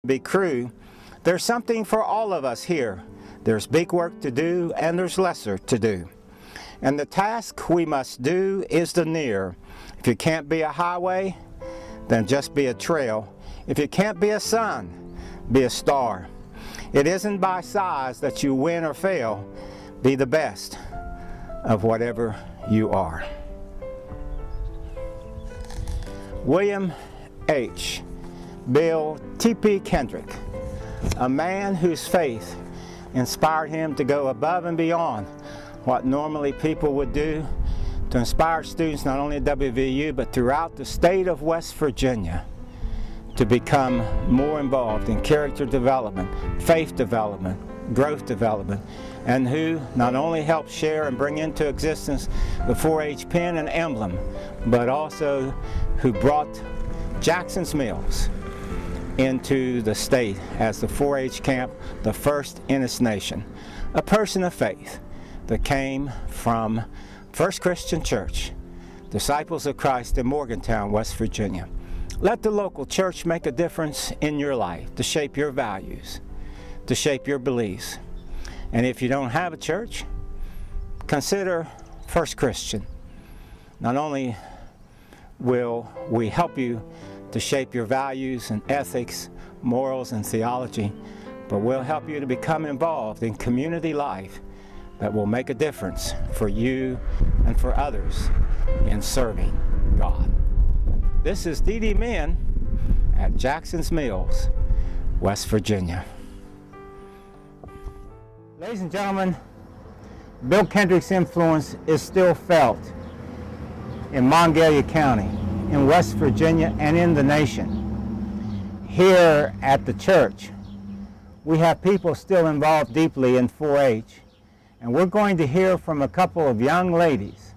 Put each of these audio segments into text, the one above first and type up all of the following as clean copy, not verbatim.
be crew, there's something for all of us here. There's big work to do and there's lesser to do. And the task we must do is the near. If you can't be a highway, then just be a trail. If you can't be a sun, be a star. It isn't by size that you win or fail. Be the best of whatever you are. William H. Bill T.P. Kendrick, a man whose faith inspired him to go above and beyond what normally people would do to inspire students not only at WVU but throughout the state of West Virginia to become more involved in character development, faith development, growth development, and who not only helped share and bring into existence the 4-H pin and emblem, but also who brought Jackson's Mills into the state as the 4-H camp, the first in its nation. A person of faith that came from First Christian Church, Disciples of Christ in Morgantown, West Virginia. Let the local church make a difference in your life to shape your values, to shape your beliefs. And if you don't have a church, consider First Christian. Not only will we help you to shape your values and ethics, morals and theology, but we'll help you to become involved in community life that will make a difference for you and for others in serving God. This is D.D. Min at Jackson's Mills, West Virginia. Ladies and gentlemen, Bill Kendrick's influence is still felt in Monongalia County, in West Virginia, and in the nation. Here at the church, we have people still involved deeply in 4-H, and we're going to hear from a couple of young ladies,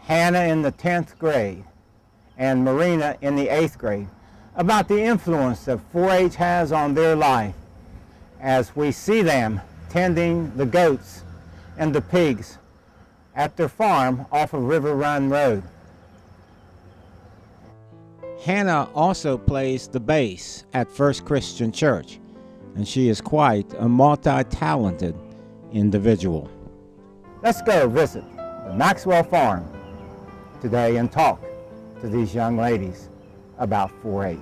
Hannah in the 10th grade and Marina in the 8th grade, about the influence that 4-H has on their life as we see them tending the goats and the pigs at their farm off of River Run Road. Hannah also plays the bass at First Christian Church, and she is quite a multi-talented individual. Let's go visit the Maxwell Farm today and talk to these young ladies about 4-H.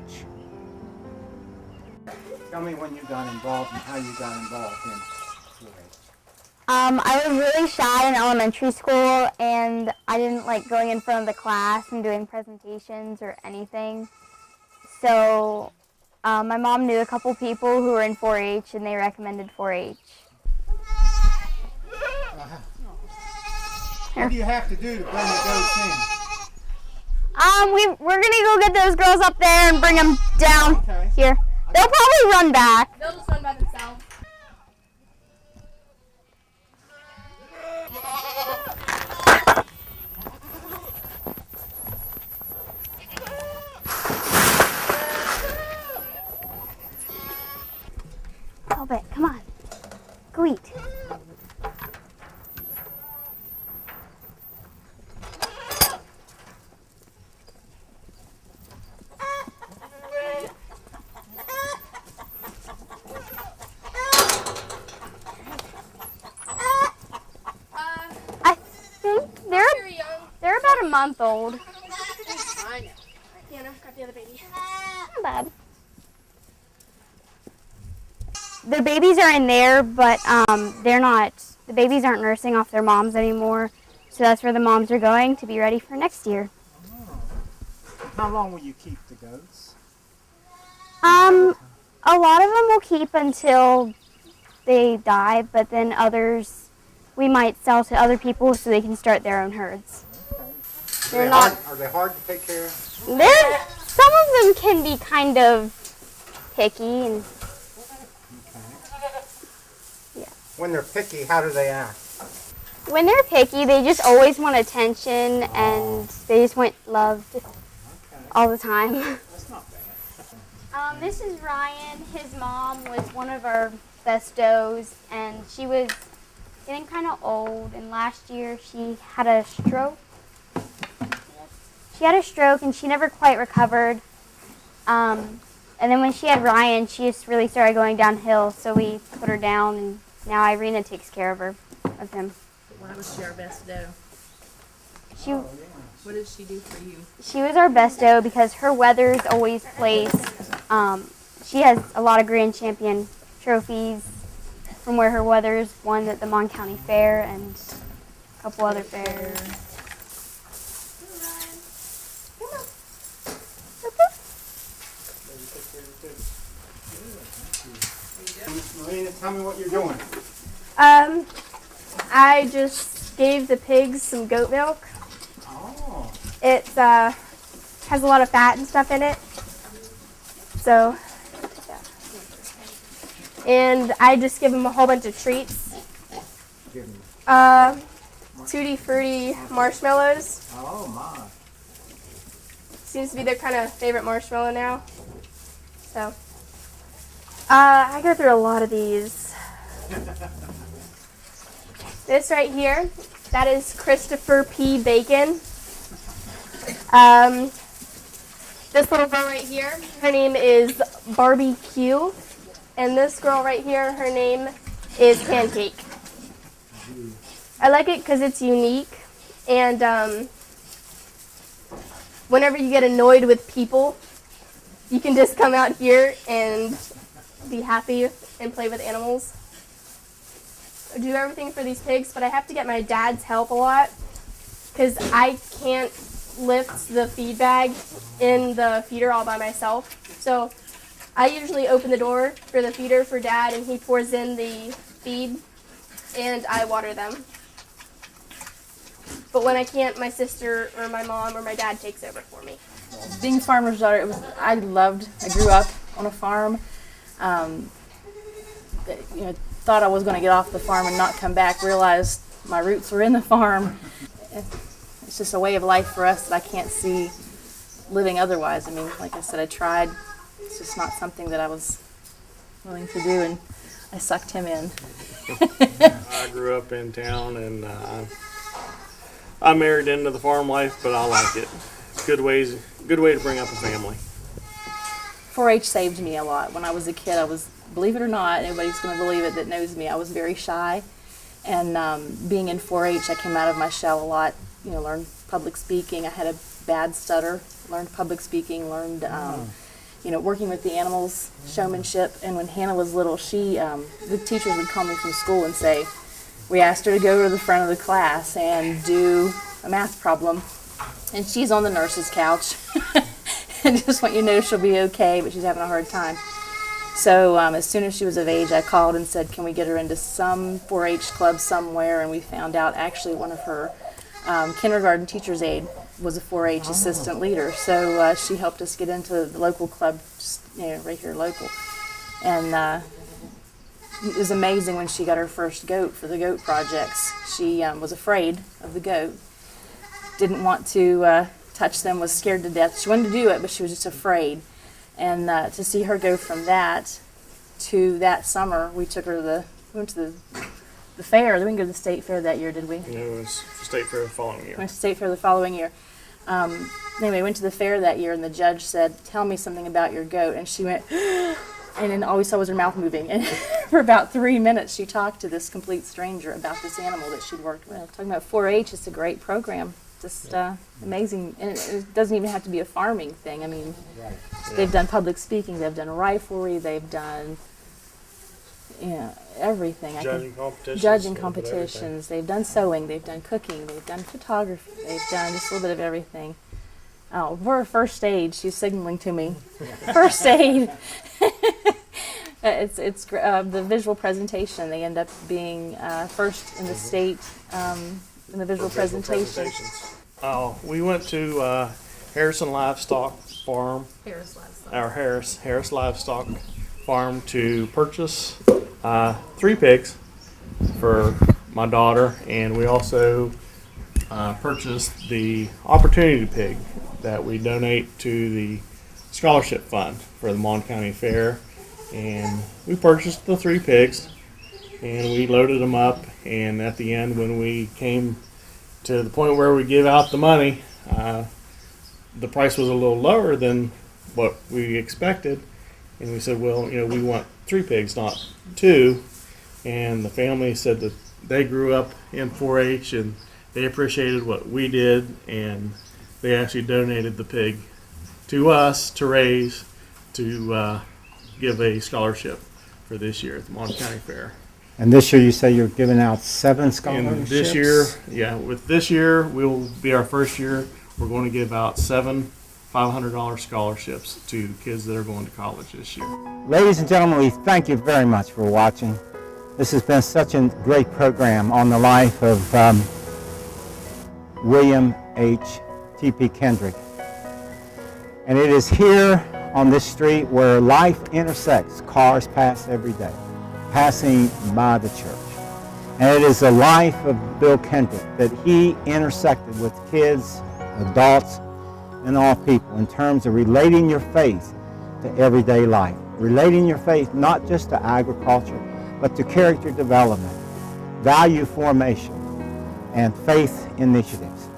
Tell me when you got involved and how you got involved in 4-H. I was really shy in elementary school, and I didn't like going in front of the class and doing presentations or anything. So my mom knew a couple people who were in 4-H, and they recommended 4-H. What do you have to do to bring the goats in? We're gonna go get those girls up there and bring them down here. They'll probably run back. They'll just run by themselves. Albert, come on. Go eat. I think they're about a month old. I know. Hannah, grab the other baby. Not bad. The babies are in there, but the babies aren't nursing off their moms anymore. So that's where the moms are going to be ready for next year. Oh. How long will you keep the goats? A lot of them will keep until they die, but then others we might sell to other people so they can start their own herds. Okay. Are they hard to take care of? Some of them can be kind of picky and When they're picky, how do they act? when they're picky, they just always want attention and they just want loved all the time. That's not bad. This is Ryan. His mom was one of our best does, and she was getting kind of old, and last year she had a stroke. She had a stroke and she never quite recovered. And And then when she had Ryan, she just really started going downhill, so we put her down, and now Irina takes care of him. Why was she our best doe? She What did she do for you? she was our best doe because her Weathers always placed. She has a lot of Grand Champion trophies from where her Weathers won at the Mon County Fair and a couple other fairs. Melina, tell me what you're doing. I just gave the pigs some goat milk. Oh. It has a lot of fat and stuff in it. So, yeah. And I just give them a whole bunch of treats. Give me. Tutti Frutti marshmallows. Oh my. Seems to be their kind of favorite marshmallow now. So, I go through a lot of these. This right here, that is Christopher P. Bacon. This little girl right here, her name is Barbie Q. And this girl right here, her name is Pancake. I like it because it's unique. And whenever you get annoyed with people, you can just come out here and be happy and play with animals. I do everything for these pigs, but I have to get my dad's help a lot because I can't lift the feed bag in the feeder all by myself. So I usually open the door for the feeder for Dad, and he pours in the feed, and I water them. But when I can't, my sister or my mom or my dad takes over for me. Being a farmer's daughter, I grew up on a farm. Thought I was going to get off the farm and not come back, realized my roots were in the farm. It's just a way of life for us that I can't see living otherwise. I mean, like I said, I tried. It's just not something that I was willing to do, and I sucked him in. I grew up in town, and I married into the farm life, but I like it. It's good way to bring up a family. 4-H saved me a lot. When I was a kid, I was, believe it or not, nobody's going to believe it that knows me, I was very shy. And being in 4-H, I came out of my shell a lot, learned public speaking. I had a bad stutter, learned public speaking, learned, working with the animals, showmanship. And when Hannah was little, the teachers would call me from school and say, we asked her to go to the front of the class and do a math problem. And she's on the nurse's couch. And just want you to know she'll be okay, but she's having a hard time. So as soon as she was of age, I called and said, can we get her into some 4-H club somewhere? And we found out actually one of her kindergarten teacher's aide was a 4-H assistant leader. So she helped us get into the local club, just, right here local. And it was amazing when she got her first goat for the goat projects. She was afraid of the goat, didn't want to touch them, was scared to death. She wanted to do it, but she was just afraid. And to see her go from that to that summer, we went to the fair. We didn't go to the state fair that year, did we? It was state fair the following year. Went to state fair the following year. Anyway, went to the fair that year, and the judge said, tell me something about your goat. And she went, and then all we saw was her mouth moving. And for about 3 minutes, she talked to this complete stranger about this animal that she'd worked with. Talking about 4-H, it's a great program. Just amazing. And it doesn't even have to be a farming thing. I mean, they've done public speaking, they've done riflery, they've done everything. Judging competitions. They've done sewing, they've done cooking, they've done photography, they've done just a little bit of everything. Oh, for first aid, she's signaling to me. First aid. It's the visual presentation. They end up being first in the state in the visual presentation. Oh, we went to Harrison Livestock Farm. Harris Livestock Farm to purchase 3 pigs for my daughter, and we also purchased the Opportunity Pig that we donate to the scholarship fund for the Mon County Fair. And we purchased the 3 pigs, and we loaded them up, and at the end, when we came to the point where we give out the money, the price was a little lower than what we expected, And we said, well, we want 3 pigs, not 2. And the family said that they grew up in 4-H and they appreciated what we did, and they actually donated the pig to us to raise to give a scholarship for this year at the Mon County Fair. And this year you say you're giving out 7 scholarships? And this year, with this year, will be our first year. We're going to give out 7 $500 scholarships to kids that are going to college this year. Ladies and gentlemen, we thank you very much for watching. This has been such a great program on the life of William H. T.P. Kendrick. And it is here on this street where life intersects. Cars pass every day, passing by the church. And it is the life of Bill Kendrick that he intersected with kids, adults, and all people in terms of relating your faith to everyday life. Relating your faith not just to agriculture, but to character development, value formation, and faith initiatives.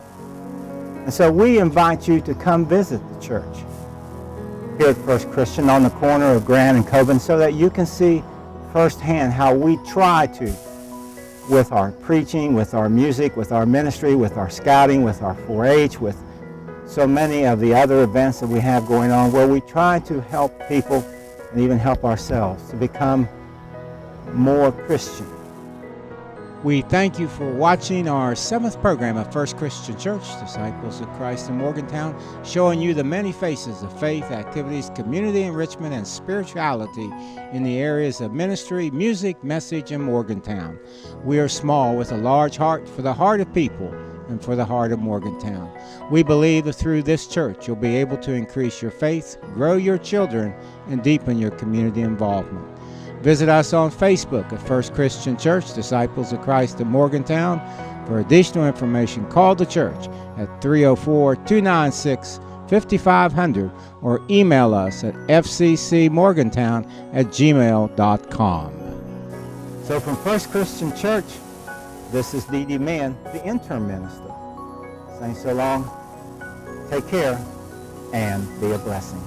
And so we invite you to come visit the church here at First Christian on the corner of Grand and Coben so that you can see firsthand how we try to, with our preaching, with our music, with our ministry, with our scouting, with our 4-H, with so many of the other events that we have going on, where we try to help people and even help ourselves to become more Christian. We thank you for watching our 7th program of First Christian Church, Disciples of Christ in Morgantown, showing you the many faces of faith, activities, community enrichment, and spirituality in the areas of ministry, music, message, and Morgantown. We are small with a large heart for the heart of people and for the heart of Morgantown. We believe that through this church you'll be able to increase your faith, grow your children, and deepen your community involvement. Visit us on Facebook at First Christian Church, Disciples of Christ in Morgantown. For additional information, call the church at 304-296-5500 or email us at fccmorgantown@gmail.com. So from First Christian Church, this is Dee Dee Mann, the interim minister, saying so long, take care, and be a blessing.